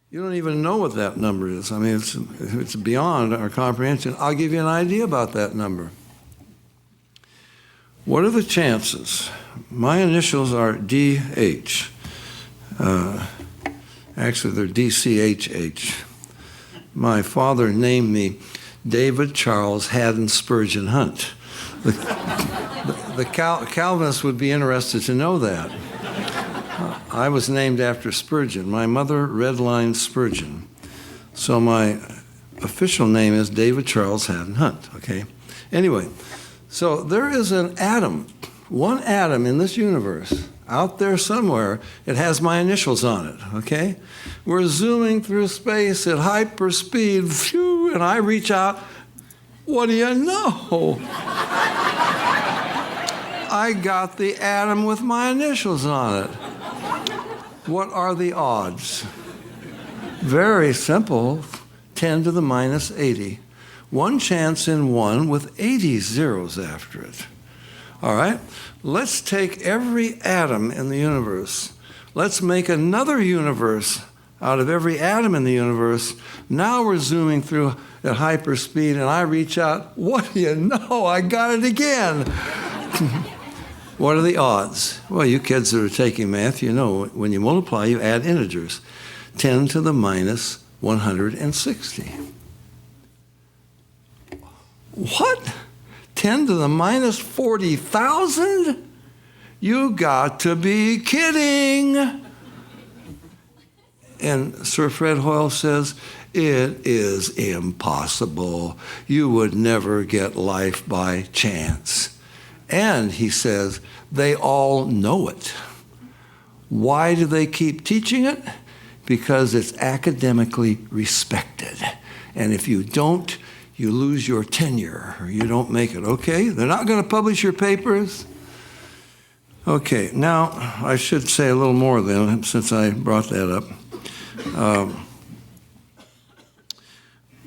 You don't even know what that number is. I mean, it's beyond our comprehension. I'll give you an idea about that number. What are the chances? My initials are DH. Actually, they're DCHH. My father named me David Charles Haddon Spurgeon Hunt. The Calvinists would be interested to know that. I was named after Spurgeon. My mother redlined Spurgeon. So my official name is David Charles Haddon Hunt, okay? Anyway, so there is an atom, one atom in this universe, out there somewhere. It has my initials on it, okay? We're zooming through space at hyperspeed, phew, and I reach out. What do you know? I got the atom with my initials on it. What are the odds? Very simple, 10 to the minus 80. One chance in one with 80 zeros after it. All right? Let's take every atom in the universe. Let's make another universe out of every atom in the universe. Now we're zooming through at hyperspeed, and I reach out. What do you know? I got it again. What are the odds? Well, you kids that are taking math, you know when you multiply, you add integers. 10 to the minus 160. What? 10 to the minus 40,000? You got to be kidding. And Sir Fred Hoyle says, it is impossible. You would never get life by chance. And he says, they all know it. Why do they keep teaching it? Because it's academically respected. And if you don't, you lose your tenure, or you don't make it, okay? They're not going to publish your papers. Okay, now I should say a little more then, since I brought that up.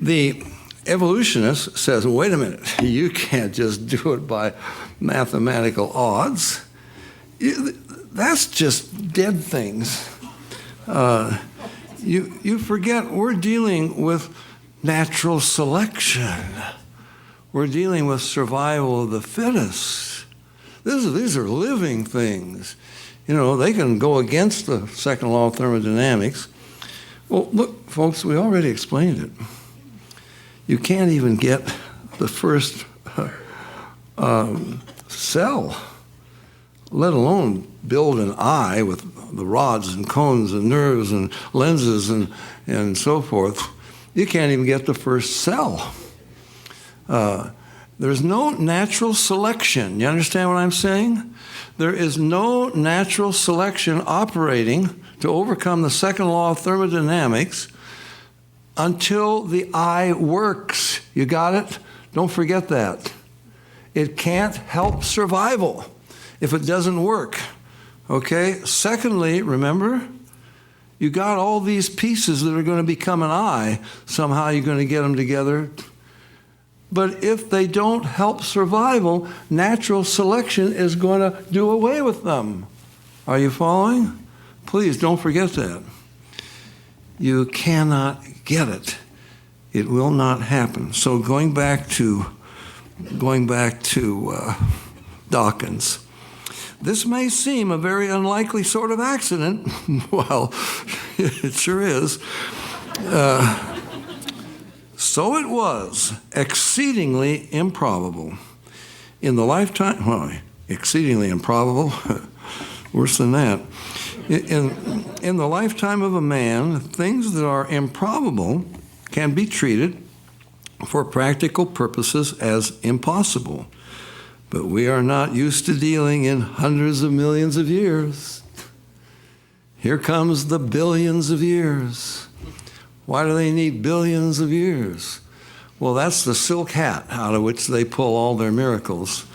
The evolutionist says, wait a minute, you can't just do it by mathematical odds. That's just dead things. You forget we're dealing with natural selection. We're dealing with survival of the fittest. These are living things. You know, they can go against the second law of thermodynamics. Well, look, folks, we already explained it. You can't even get the first cell, let alone build an eye with the rods and cones and nerves and lenses and so forth. You can't even get the first cell. There's no natural selection. You understand what I'm saying? There is no natural selection operating to overcome the second law of thermodynamics until the eye works. You got it? Don't forget that. It can't help survival if it doesn't work. Okay? Secondly, remember, you got all these pieces that are going to become an eye. Somehow you're going to get them together. But if they don't help survival, natural selection is going to do away with them. Are you following? Please don't forget that. You cannot get it. It will not happen. So going back to Dawkins, this may seem a very unlikely sort of accident. Well, it sure is. So it was exceedingly improbable. In the lifetime, well, exceedingly improbable, worse than that. In the lifetime of a man, things that are improbable can be treated for practical purposes as impossible. But we are not used to dealing in hundreds of millions of years. Here comes the billions of years. Why do they need billions of years? Well, that's the silk hat out of which they pull all their miracles.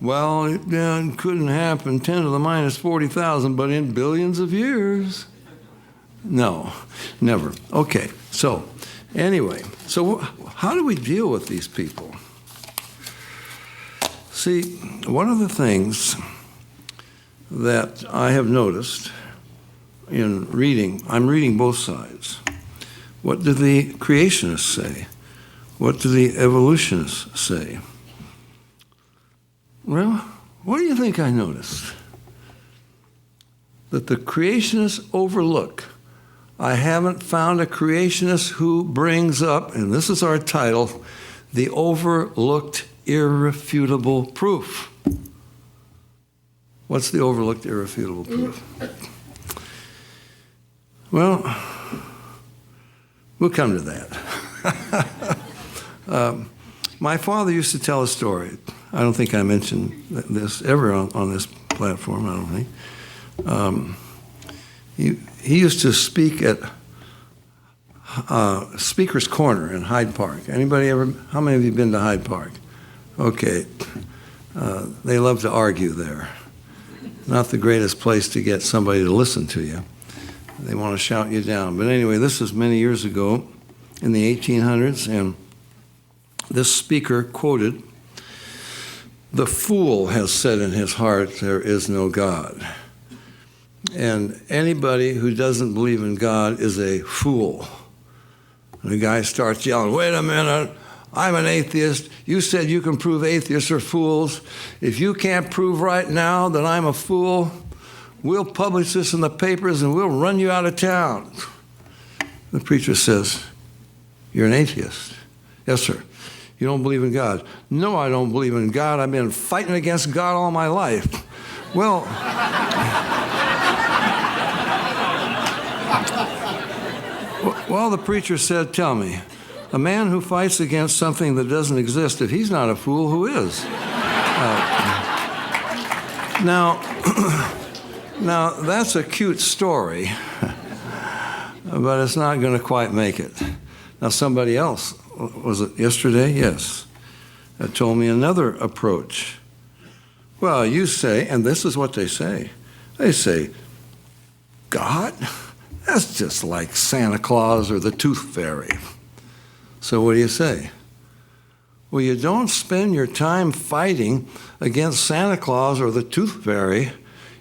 Well, it couldn't happen 10 to the minus 40,000, but in billions of years? No, never. Okay, so anyway, so how do we deal with these people? See, one of the things that I have noticed in reading, I'm reading both sides. What do the creationists say? What do the evolutionists say? Well, what do you think I noticed? That the creationists overlook. I haven't found a creationist who brings up, and this is our title, the overlooked irrefutable proof. What's the overlooked irrefutable proof? Well, we'll come to that. My father used to tell a story. I don't think I mentioned this ever on this platform, I don't think. He used to speak at Speaker's Corner in Hyde Park. Anybody ever, how many of you been to Hyde Park? Okay. They love to argue there. Not the greatest place to get somebody to listen to you. They want to shout you down. But anyway, this is many years ago in the 1800s, and this speaker quoted, "The fool has said in his heart, there is no God." And anybody who doesn't believe in God is a fool. And the guy starts yelling, "Wait a minute, I'm an atheist. You said you can prove atheists are fools. If you can't prove right now that I'm a fool, we'll publish this in the papers and we'll run you out of town." The preacher says, "You're an atheist." "Yes, sir." "You don't believe in God?" "No, I don't believe in God. I've been fighting against God all my life." Well, the preacher said, "Tell me, a man who fights against something that doesn't exist, if he's not a fool, who is?" Now, that's a cute story, but it's not going to quite make it. Now, somebody else, was it yesterday? Yes, told me another approach. Well, you say, and this is what they say. They say, God? That's just like Santa Claus or the Tooth Fairy. So what do you say? Well, you don't spend your time fighting against Santa Claus or the Tooth Fairy.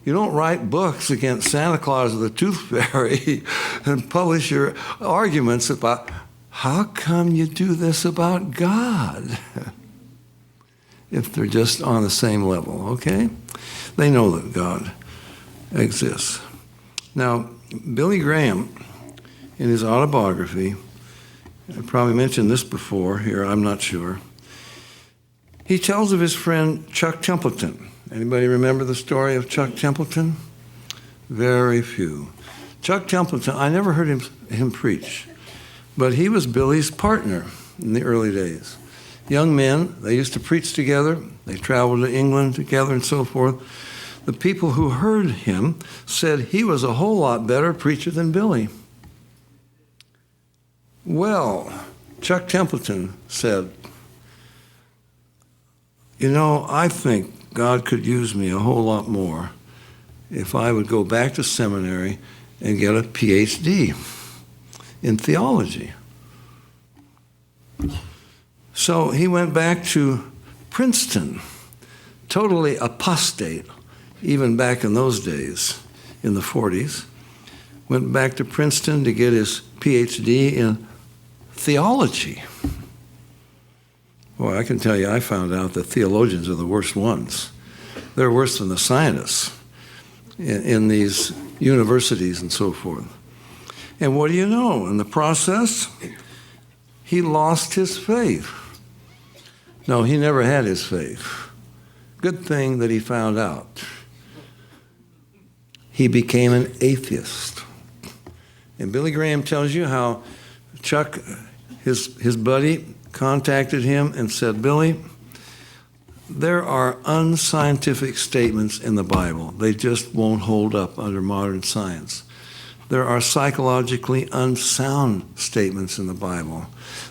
You don't write books against Santa Claus or the Tooth Fairy and publish your arguments about, how come you do this about God? If they're just on the same level, okay? They know that God exists. Now, Billy Graham, in his autobiography, I probably mentioned this before here, I'm not sure. He tells of his friend Chuck Templeton. Anybody remember the story of Chuck Templeton? Very few. Chuck Templeton, I never heard him preach, but he was Billy's partner in the early days. Young men, they used to preach together, they traveled to England together and so forth. The people who heard him said he was a whole lot better preacher than Billy. Well, Chuck Templeton said, "You know, I think God could use me a whole lot more if I would go back to seminary and get a PhD in theology." So he went back to Princeton, totally apostate, even back in those days, in the 40s. Went back to Princeton to get his PhD in theology. Boy, I can tell you, I found out that theologians are the worst ones. They're worse than the scientists in these universities and so forth. And what do you know? In the process, he lost his faith. No, he never had his faith. Good thing that he found out. He became an atheist. And Billy Graham tells you how Chuck, his buddy, contacted him and said, "Billy, there are unscientific statements in the Bible. They just won't hold up under modern science. There are psychologically unsound statements in the Bible.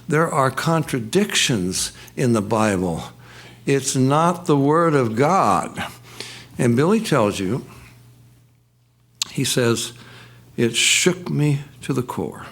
There are contradictions in the Bible. It's not the Word of God." And Billy tells you, he says, "It shook me to the core."